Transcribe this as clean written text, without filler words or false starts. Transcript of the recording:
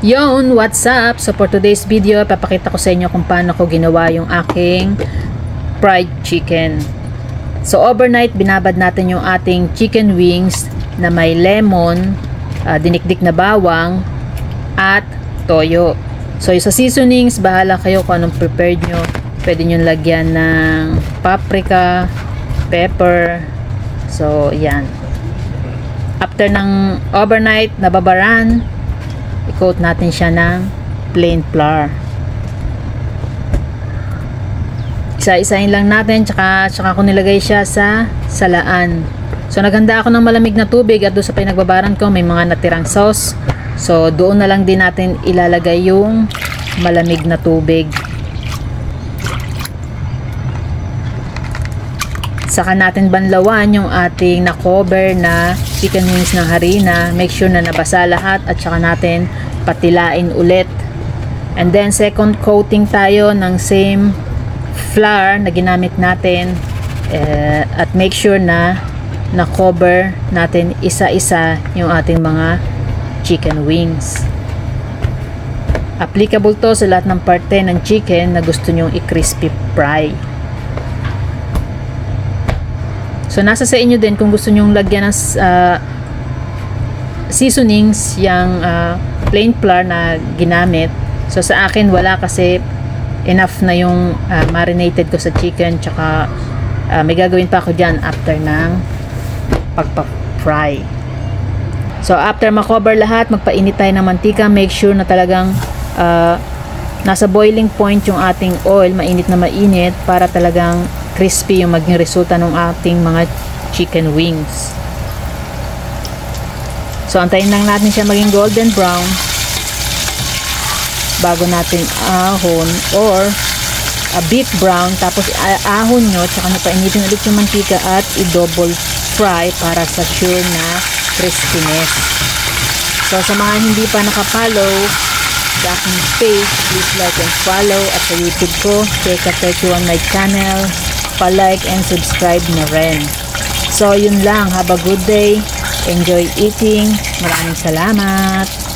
Yon, what's up? So for today's video, papakita ko sa inyo kung paano ko ginawa yung aking fried chicken. So overnight, binabad natin yung ating chicken wings na may lemon, dinikdik na bawang, at toyo. So yung sa seasonings, bahala kayo kung anong prepared nyo. Pwede nyo lagyan ng paprika, pepper. So yan. After ng overnight, nababaran, i-coat natin siya ng plain flour. Isa-isahin lang natin, tsaka ko nilagay siya sa salaan. So naghanda ako ng malamig na tubig at doon sa pinagbabaran ko may mga natirang sauce. So doon na lang din natin ilalagay yung malamig na tubig. Saka natin banlawan yung ating na-cover na chicken wings ng harina. Make sure na nabasa lahat at saka natin patilain ulit. And then second coating tayo ng same flour na ginamit natin. At make sure na na-cover natin isa-isa yung ating mga chicken wings. Applicable to sa lahat ng parte ng chicken na gusto nyong i-crispy fry. So nasa sa inyo din kung gusto nyong lagyan ng seasonings yung plain flour na ginamit. So sa akin wala kasi enough na yung marinated ko sa chicken, tsaka may gagawin pa ako dyan after ng pagpa-fry. So after makover lahat, magpainit tayo ng mantika. Make sure na talagang nasa boiling point yung ating oil, mainit na mainit, para talagang crispy yung maging resulta ng ating mga chicken wings. So antayin lang natin siya maging golden brown bago natin ahon, or bit brown, tapos ahon nyo, tsaka nyo painitin ulit yung mantika at i-double fry para sa sure na crispiness. So sa mga hindi pa nakapollow sa aking page, please like and follow, at sa YouTube ko, Keka31 my channel, pa-like and subscribe na rin. So yun lang, have a good day, enjoy eating, maraming salamat.